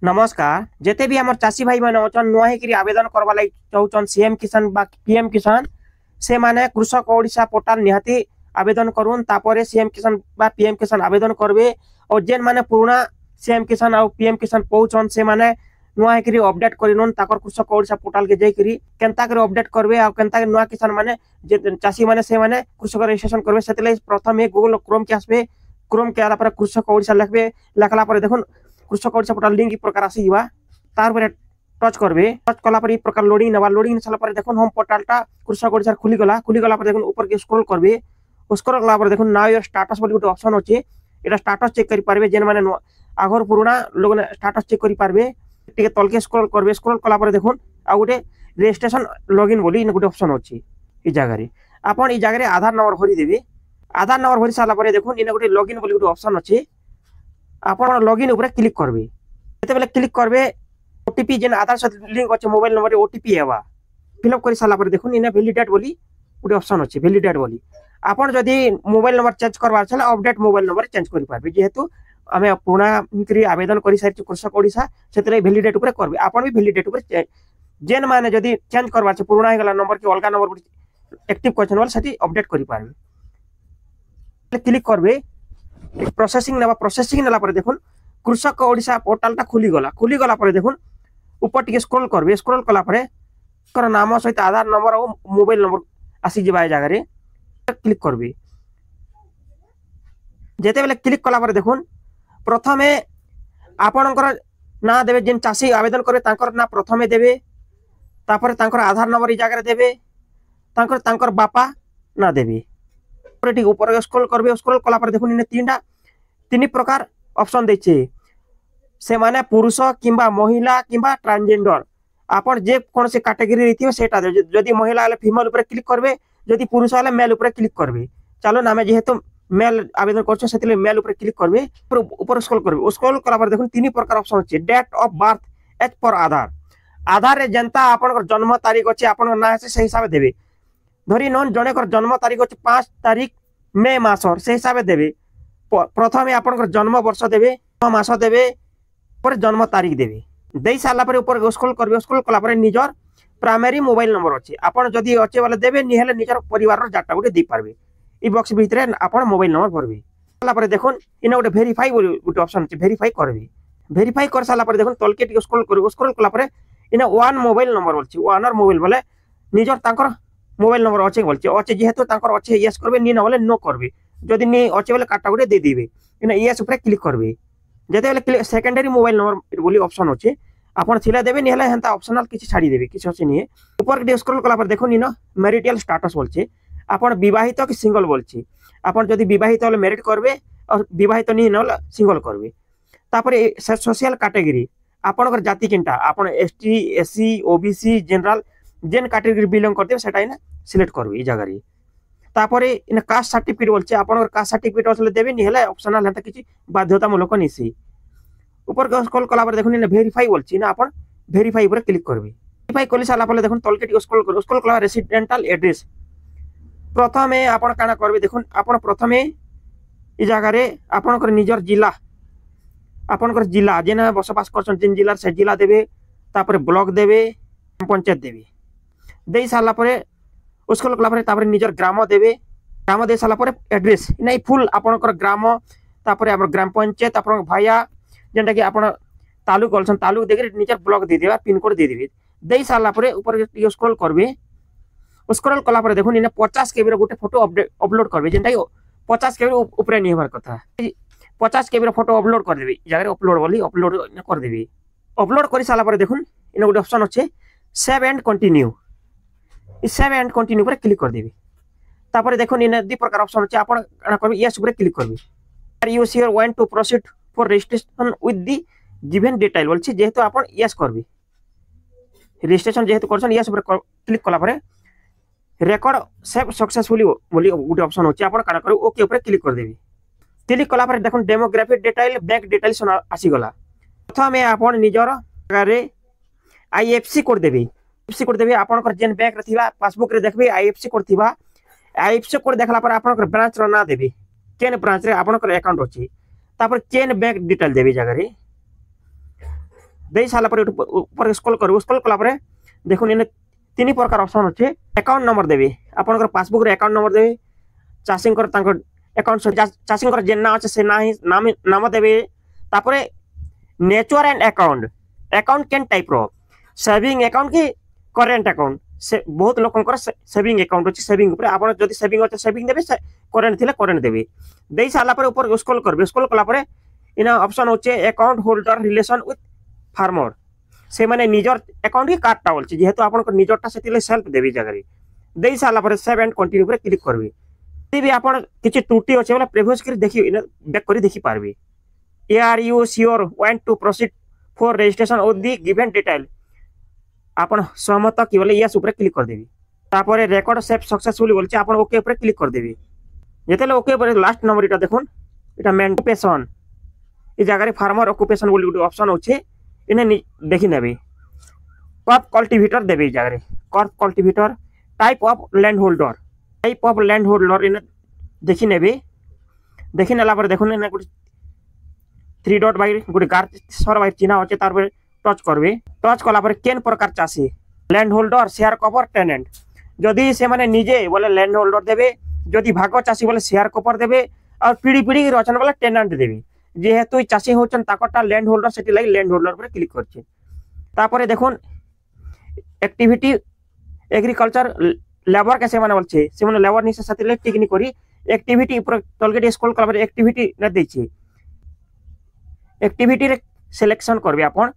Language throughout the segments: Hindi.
नमस्कार। जेते भी हमर चासी भाई माने अछन नुआ हेकरी आवेदन करबा लागि चाहउछन सीएम किसान बा पीएम किसान से माने कृषक ओडिशा पोर्टल निहाती आवेदन करून तापरे सीएम किसान बा पीएम किसान आवेदन करबे। और जेन माने पुराना सीएम किसान और पीएम किसान पहुचन से माने नुआ हेकरी अपडेट करिनन ताकर कृषक ओडिशा पोर्टल के जाइकरी केनता करे अपडेट करबे और केनता नुआ किसान माने जे चासी माने से माने कृषक रजिस्ट्रेशन करबे सेतले प्रथम गूगल क्रोम के आसबे। क्रोम के आला पर कृषक ओडिशा लिखबे लिखला पर देखुन कृषक ओडिशा पोर्टल लिंक इ प्रकार आसीबा तार पर टच करबे। टच कला पर इ प्रकार लोडिंग नबा लोडिंग साला पर देखुन होम पोर्टलटा कृषक ओडिशा खुली गला पर देखुन ऊपर के स्क्रॉल करबे। स्क्रॉल कला पर देखुन नाउ योर स्टेटस बोली गोटे ऑप्शन अछि एटा स्टेटस चेक करि पारबे जेन माने आगर पुराना लोग ने स्टेटस चेक करि पारबे। टिके तल के स्क्रॉल करबे स्क्रॉल कला पर देखुन आ गोटे रजिस्ट्रेशन लॉगिन बोली गोटे ऑप्शन अछि इ जगह रे आपण इ जगह रे आधार नंबर भरि देबे। आधार नंबर भरि साला पर देखुन इने गोटे लॉगिन बोली गोटे ऑप्शन अछि आपण लॉगिन ऊपर क्लिक करबे। जेते बेले क्लिक करबे ओटीपी जेन आधार साथ लिंक अछि मोबाइल नंबर ओटीपी हेबा फिलअप कर साला पर देखुन इने वैलिडेट बोली गोटे ऑप्शन अछि वैलिडेट बोली आपण जदी मोबाइल नंबर चेंज करबार छले अपडेट मोबाइल नंबर चेंज करि पारबे। जेहेतु हमें पुराना करी आवेदन करि सारि कृषक ओडिशा सेतले वैलिडेट ऊपर करबे। आपण भी वैलिडेट ऊपर जेन माने जदी चेंज करबार छ पुराना हे गला नंबर के अलगा नंबर एक्टिव करछन वाला सेठी अपडेट करि पारबे। क्लिक करबे प्रोसेसिंग नेबा प्रोसेसिंग नेला पर देखुन कृषक ओडिशा पोर्टलटा खुली गला पर देखुन ऊपर टिके स्क्रॉल करबे। स्क्रॉल कला पर कर नाम सहित आधार नंबर और मोबाइल नंबर आसी जबा ए जगह रे क्लिक करबे। जेते बेले क्लिक कला पर देखुन प्रथमे आपनकर ना देबे जेन चासी आवेदन करे तांकर ना प्रथमे देबे तापर तांकर आधार नंबर ए जगह रे देबे तांकर बापा ना देबे। ठीक ऊपर स्क्रॉल करबे। स्क्रॉल कला पर देखुन इने तीन प्रकार ऑप्शन देछे से माने पुरुष किंबा महिला किंबा ट्रांसजेंडर आपण जे कोन से कैटेगरी रहिथियो सेटा दे। जदी महिला वाले फीमेल ऊपर क्लिक करबे जदी पुरुष वाले मेल ऊपर क्लिक करबे। चलो नामे जेहेतु मेल आवेदन करछो सेतले मेल ऊपर क्लिक करबे। ऊपर स्क्रॉल करबे। स्क्रॉल कला पर देखुन तीन प्रकार ऑप्शन अछि date of birth as per Aadhaar Aadhaar रे जनता आपण जन्म तारीख अछि आपण ना से सही हिसाब देबे। धरि नन जने कर जन्म तारीख अछि 5 तारीख मई मासर से हिसाब देबे। प्रथमे आपण जन्म वर्ष देबे मास देबे पर जन्म तारीख देबे। देई साला पर ऊपर स्क्रॉल करबे। स्क्रॉल कला पर निजर प्राइमरी मोबाइल नंबर अछि आपण जदी अछि वाला देबे नि हेले निजर परिवार रो डाटा गुटे दी पारबे। ई बॉक्स भीतरे आपण मोबाइल नंबर भरबे। साला पर देखुन इने गुटे वेरीफाई गुटे ऑप्शन अछि वेरीफाई करबे। वेरीफाई कर साला पर देखुन तलके टिके स्क्रॉल करबे। स्क्रॉल कला पर इने वन मोबाइल नंबर अछि वनर मोबाइल बोले निजर तांकर मोबाइल नंबर अछि बोलछि अछि जेहेतु तांकर अछि यस करबे नि न बोले नो करबे। जदी नि अछि बोले काटा गुटे दे दिबे इने यस ऊपर क्लिक करबे। जेते बेले सेकेंडरी मोबाइल नंबर बोली ऑप्शन अछि आपण थिला देबे नि हला हंता ऑप्शनल किछि छाडी देबे किछि अछि नि ऊपर के स्क्रॉल कला पर देखो नि न मैरिटल स्टेटस बोलछि आपण विवाहित कि सिंगल बोलछि आपण जदी विवाहित होले मेरिट करबे और विवाहित नि न सिंगल करबे। तापर सोशल कैटेगरी आपण जाति किनटा आपण एसटी एससी ओबीसी जनरल जेन कैटेगरी बिलोंग करते सेटा इना सिलेक्ट करबे ई जगह रे। तापर इन कास्ट सर्टिफिकेट बोलछि आपण कास्ट सर्टिफिकेट असले देबे नि हला ऑप्शनल हंता किछि बाध्यतामूलक निसी। ऊपर के स्क्रॉल कला पर देखुन ने वेरीफाई बोलछि ना आपण वेरीफाई ऊपर क्लिक करबे। वेरीफाई करली साला पर देखुन तलके टिके स्क्रॉल कर स्क्रॉल कला रेसिडेंटल एड्रेस प्रथमे आपण काना करबे देखुन आपण प्रथमे ई जगह रे आपनकर निजर जिला आपनकर जिला जेना बसबास करछन जिन जिला से जिला देबे तापर ब्लॉक देबे पंचायत देबे। देई साला पर स्क्रॉल कला पर तापर निजर ग्राम देबे। ग्राम दे साला पर एड्रेस नै फुल आपनकर ग्राम तापर आपन ग्राम पंचायत आपन भाया जेंटा कि आपण तालुक अलसन तालुक देके निजर ब्लॉक दे देबा पिन कोड दे देबे। देई साला पर ऊपर स्क्रॉल करबे। स्क्रॉल कला पर देखुन इने 50 केबी रो गुटे फोटो अपलोड करबे जेंटा कि 50 केबी ऊपर नि हेबार कथा 50 केबी रो फोटो अपलोड कर देबे। जगह अपलोड बोली अपलोड कर देबे। अपलोड करि साला पर देखुन इने गुटे ऑप्शन अछि save and continue E save and continue पर क्लिक कर देबे। तापर देखुन इने दि प्रकार ऑप्शन अछि आपण काना करबे यस ऊपर क्लिक करबे। Are you sure want to proceed for registration with the given detail बोलछि जेहेतु आपण यस करबे। रजिस्ट्रेशन जेहेतु करछन यस ऊपर क्लिक कला पर रेकॉर्ड सेव सक्सेसफुली बोली गुटे ऑप्शन अछि आपण काना करबे ओके ऊपर क्लिक कर देबे। क्लिक कला पर देखुन डेमोग्राफिक डिटेल बैंक डिटेल्स आसी गला। प्रथमे आपण निजर रे आईएफसी कोड देबे। आईएफसी कोड देबे आपनकर जेन बैंक रे थिबा पासबुक रे देखबे आईएफसी कोड थिबा आईएफसी कोड देखला पर आपनकर ब्रांच रो ना देबे केन ब्रांच रे आपनकर अकाउंट अछि तापर चेन बैंक डिटेल देबे जगह रे। दे सारा पर ऊपर स्क्रॉल करबो स्क्रॉल कला पर देखुन इन तीन प्रकार ऑप्शन अच्छे अकाउंट नंबर देबे आपनकर पासबुक रे अकाउंट नंबर देबे चाषी अकाउंट चाषी जेना अच्छे से नाम देवे तापरे नेचर एंड अकाउंट अकाउंट केन टाइप रो सेविंग अकाउंट की करेंट अकाउंट से बहुत लोकंकर सेविंग अकाउंट अछि सेविंग ऊपर आपण जदी सेविंग अछि सेविंग देबे करेंट थिले करेंट देबे देई साला पर ऊपर स्क्रॉल करबे स्क्रॉल कला पर इना ऑप्शन होचे account holder relation with farmer से माने निजर अकाउंट की कार्डटा बोलछि जेहेतु आपण निजरटा सेतिले सेल्फ देबे जगरी देई साला पर सेव एंड कंटिन्यू पर क्लिक करबे भी आपण किछि त्रुटि अछि बोले प्रीवियस कर देखि इना बैक करी देखि पारबे are you sure want to proceed for registration of the given detail आपण सहमत कि बोले यस ऊपर क्लिक कर देबी तापर रेकॉर्ड सेव सक्सेसफुली बोलछि आपण ओके ऊपर क्लिक कर देबी जेतेले ओके ऊपर लास्ट नंबर इटा देखुन इटा मेन ऑक्युपेशन ई जगह रे फार्मर ऑक्युपेशन बोली गुड ऑप्शन होछि इने देखि नेबे क्रॉप कल्टीवेटर देबे जगह रे crop cultivator type of land holder in देखि नेबे देखि नेला पर देखुन इने गुड 3 डॉट बाय गुड गार सर बाय चिन्ह होचे तार पर टच करबे टच कला पर केन प्रकार चासी land holder sharecropper tenant जदि से माने निजे बोले लैंड होल्डर देबे जदि भाग चासी बोले शेयर कवर देबे और पीढ़ी पीढ़ी रचना बोले टेनेंट देबे जेहेतु चासी होचन ताकटा लैंड होल्डर सेटी लागि लैंड होल्डर पर क्लिक करछे तापरे देखुन एक्टिविटी एग्रीकल्चर लेबर के से माने बोलछे से माने लेबर निसे साथि टिक नि करी एक्टिविटी ऊपर तलगेट स्क्रॉल कला पर एक्टिविटी न देछि एक्टिविटी रे सिलेक्शन करबे आपण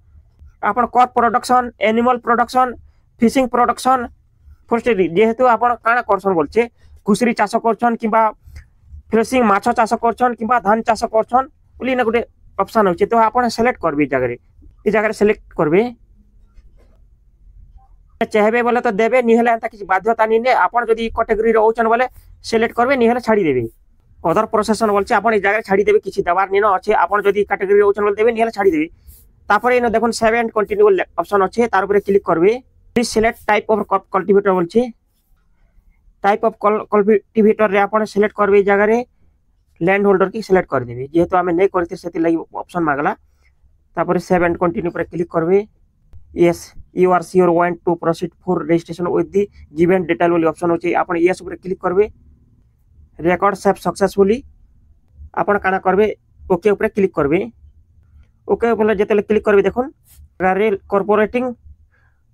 crop production animal production fishing production forestry जेहेतु आपण काना करछन बोलछे घुसरी चाष करछन किबा फिशिंग माछ चाष करछन किबा धान चाष करछन बोली ना गुटे ऑप्शन होचे तो आपण सिलेक्ट करबे ई जगह सिलेक्ट करबे चाहबे बोले तो देबे निहले अंता किछ बाध्यता नि ने आपण जदी कैटेगरी रो होचन बोले सिलेक्ट करबे निहले छाडी देबे अदर प्रोसेसन बोलछे आपण ई जगह छाडी देबे किछ दबार नि न अछि आपण जदी कैटेगरी रो होचन बोले देबे निहले छाडी देबे तापर इन देखुन सेव एंड कंटिन्यू ऑप्शन अच्छे तार ऊपर क्लिक करबे please select type of cultivator बोलछे टाइप ऑफ कल्टीवेटर रे आपण सिलेक्ट करबे जगह रे लैंड होल्डर की सिलेक्ट कर देबे जेहेतु हमें नै करते सेति लागि ऑप्शन मागला तापर सेव एंड कंटिन्यू पर क्लिक करबे yes you are sure want to proceed for registration with the given detail वाली ऑप्शन होचे आपण यस ऊपर क्लिक करबे रेकॉर्ड सेव सक्सेसफुली आपण काना करबे ओके ऊपर क्लिक करबे ओके बोले जेतेले क्लिक करबे देखुन गारे कॉर्पोरेटिंग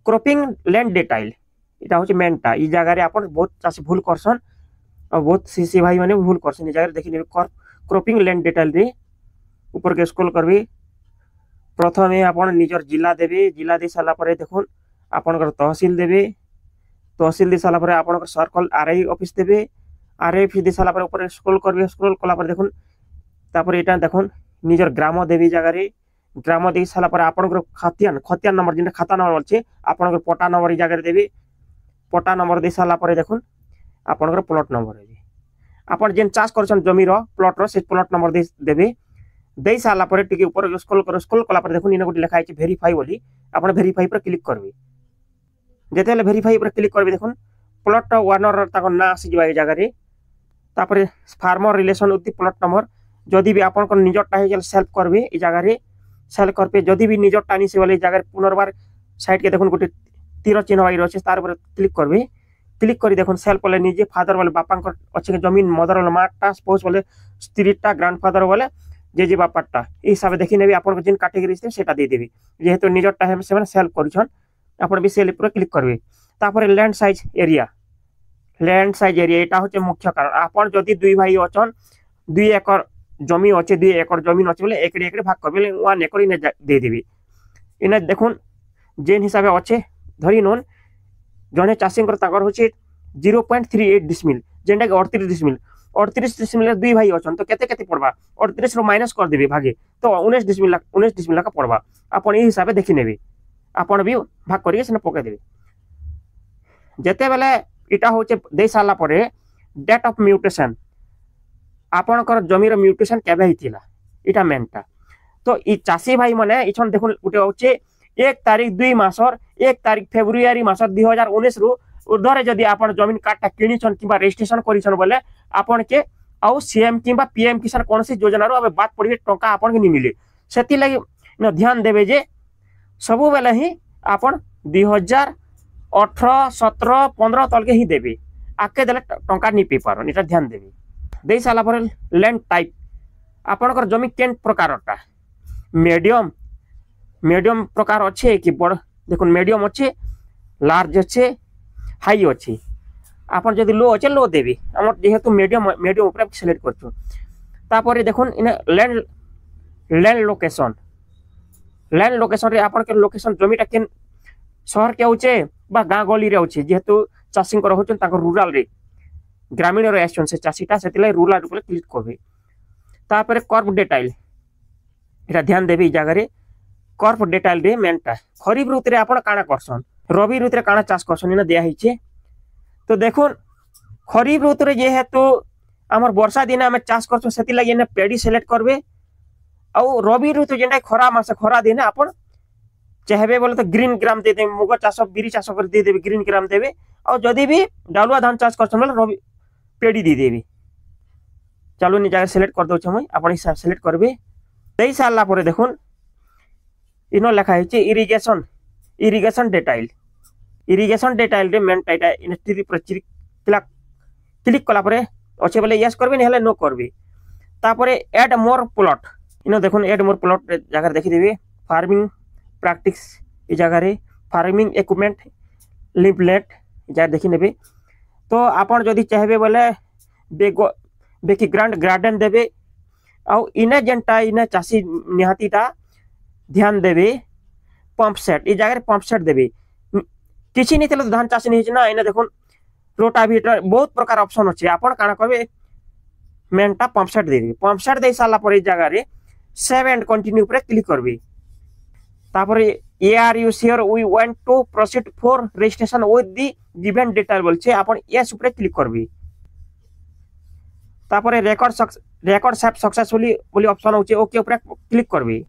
क्रॉपिंग लैंड डिटेल इटा होचे मेनटा ई जगह रे आपण बहुत चासी भूल करसन और बहुत सीसी भाई माने भूल करसन ई जगह देखि नेबे क्रॉपिंग लैंड डिटेल रे ऊपर के स्क्रॉल करबे प्रथमे आपण निजर जिला देबे जिला दे साला परे देखुन आपनकर तहसील देबे तहसील दे साला परे आपनकर सर्कल आरआई ऑफिस देबे आरआई ऑफिस दे साला परे ऊपर स्क्रॉल करबे स्क्रॉल कला पर देखुन तापर एटा देखुन निजर ग्राम देबी जगह रे ग्राम दे साला पर आपनकर खतियान नंबर जिन खाता नंबर बोलछे आपनकर पटा नंबर ई जगह रे देबे पटा नंबर दे साला पर देखुन आपनकर प्लॉट नंबर देबे आपण जेन चाष करछन जमी रो प्लॉट रो से प्लॉट नंबर देबे देई साला पर टिके ऊपर स्क्रॉल कला पर देखुन इन गुट लिखा है वेरीफाई बोली आपण वेरीफाई पर क्लिक करबे जेतेले वेरीफाई पर क्लिक करबे देखुन प्लॉट ओनर ताको ना आसी जबा ई जगह रे तापर farmer relation with plot number जदि भी आपन को निजरटा हे सेल्फ करबे ई जगह रे सेल करबे जदि भी निजरटा नि से वाले जगह पुनर्बार साइड के देखुन गुटे तीर चिन्ह वाली रहছে तार ऊपर क्लिक करबे क्लिक करी देखुन सेल्फ वाले निजे फादर वाले बापा को अछि जमीन मदर वाले माटा स्पोज वाले स्त्रीटा ग्रैंडफादर वाले जे बापाटा ई हिसाब देखि नेबे आपन को जिन कैटेगरी से सेटा दे देबे जेहेतु निजरटा हे से सेल करिछन आपन भी सेल ऊपर क्लिक करबे तापर लैंड साइज एरिया एटा होचे मुख्य कारण आपन जदि दुई भाई अछन 2 एकड़ जमी अच्छे 2 एकड़ जमीन अच्छे बोले एकड़े भाग कर 1 एकड़ इन दे देबी इन देखुन जेन हिसाब अच्छे धरी नोन जने चाषी होचे 0.38 डिसमिल जेनटा 38 डिसमिल 38 डिसमिल 2 भाई अछन तो केते केते पड़बा 38 रो माइनस कर देबे भागे तो 19 डिसमिल का पड़बा अपन ई हिसाब देखि नेबे अपन भी भाग करिए सने पके देबे जेते बेले इटा होचे दे साला परे डेट ऑफ म्यूटेशन आपनकर जमीर म्यूटेशन केबे हितिला इटा मेनटा तो ई चासी भाई माने इछन देखुन गुटे होचे 1 तारीख 2 मासर 1 तारीख फेब्रुआरी मासर 2019 रु उर्धरे जदी आपन जमीन कार्डटा किनिछन किबा रजिस्ट्रेशन करिछन बोले आपन के आउ सीएम किबा पीएम किसान कोनसी योजना रो अबे बात पड़िबे टका आपन के नि मिले सेति लागि न ध्यान देबे जे सबु बेले ही आपण 2018 17 15 तलके ही देबे आके देले टंका नि पे पारन एटा ध्यान देबे दे साला पर लैंड टाइप आपनकर जमी केन प्रकारटा मीडियम मीडियम प्रकार अच्छे कि बड़ देखुन मीडियम अच्छे लार्ज अच्छे हाई अच्छे आपन जदि लो अच्छे लो देबे हमर जेहेतु मीडियम मीडियम ऊपर सिलेक्ट करछु तापर देखुन इन लैंड लैंड लोकेशन रे आपन के लोकेशन जमीटा केन शहर के होचे बा गाँ गली रे होचे जेहेतु चाषी होचन ताको रूरल रे ग्रामीण रे आछन से चाषीटा सेतिले रूरल ऊपर क्लिक करबे तापर कर्व डिटेल एटा ध्यान देबे ई जगह रे कर्व डिटेल रे मेनटा खरीफ ऋतु रे आपन काना करसन रबी ऋतु रे काना चाष करसन इना दिया हिचे तो देखुन खरीफ ऋतु रे जेहेतु हमर वर्षा दिन हम चाष करछो सेति लागि ने पेडी सिलेक्ट करबे आ रबी ऋतु जेंटा खरा मास खरा दिन आपन चाहबे बोले तो ग्रीन ग्राम दे देबे मुग चाष बिरी चाष कर दे देबे ग्रीन ग्राम देबे और जदी भी डालुआ धान चाष करछन बोले रबी पेडी दे देबे चलो नि जगह सिलेक्ट कर दो छम आपण हिसाब सिलेक्ट करबे देई सारला परे देखुन इनो लिखा है इरिगेशन इरिगेशन डिटेल रे मेन टाइटा इनस्टिरी प्रचिर क्लिक कला परे अच्छे बोले यस करबे नहीं नो करबे तापरे ऐड मोर प्लॉट इनो देखुन ऐड मोर प्लॉट जगह देखि देबे फार्मिंग प्रैक्टिस ई जगह रे फार्मिंग इक्विपमेंट लिम्पलेट जगह देखि नेबे तो आपण जदी चाहबे बोले बेकी ग्रांड गार्डन देबे आ इने जेंटा इने चासी निहातीटा ध्यान देबे पंप सेट ई जगह पंप सेट देबे किछि नहीं तो धान चाष नहीं ना इने देखुन रोटावीटर बहुत प्रकार ऑप्शन अच्छे आपण काना करबे मेनटा पंप सेट दे देबे पंप सेट दे साला पर ई जगह रे सेव एंड कंटिन्यू पर क्लिक करबे तापर are you sure we want to proceed for registration with the given detail बोलछे आपण यस ऊपर क्लिक करबे तापर रेकॉर्ड सेव सक्सेसफुली बोली ऑप्शन होचे ओके ऊपर क्लिक करबे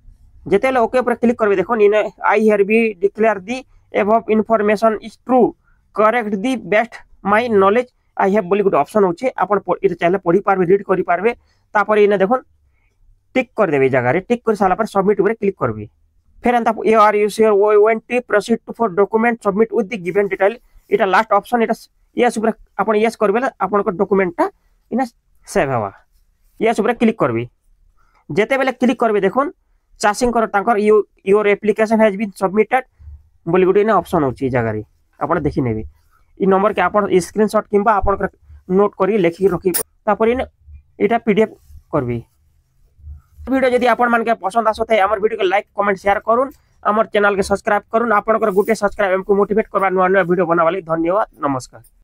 जेतेले ओके ऊपर क्लिक करबे देखो in I hereby declare the above information is true correct the best my knowledge I have बोली गुड ऑप्शन होचे आपण इते चाहे पढ़ी पारबे रीड करि पारबे तापर इने देखुन टिक कर देबे जगह रे टिक कर साला पर सबमिट ऊपर क्लिक करबे फिर अंता you are you sure we want to proceed to for document submit with the given detail इटा लास्ट ऑप्शन इटा यस ऊपर आपण यस करबे आपण को डॉक्यूमेंटटा इने सेव हवा यस ऊपर क्लिक करबे जेते बेले क्लिक करबे देखुन चाषी तांकर your application has been submitted बोली गोटे ऑप्शन होची जगह रे आपण देखि नेबे ई नंबर के आपण स्क्रीनशॉट किंबा आपण नोट करी लेखि रखी तापर इन एटा पीडीएफ करबी वीडियो यदि आपण मान के पसंद आसो थे हमर वीडियो को लाइक कमेंट शेयर करूँ हमर चैनल के सब्सक्राइब करूँ आपण गुटे सब्सक्राइब हमको मोटिवेट करबा नुआ नुआ वीडियो बनावाली धन्यवाद नमस्कार।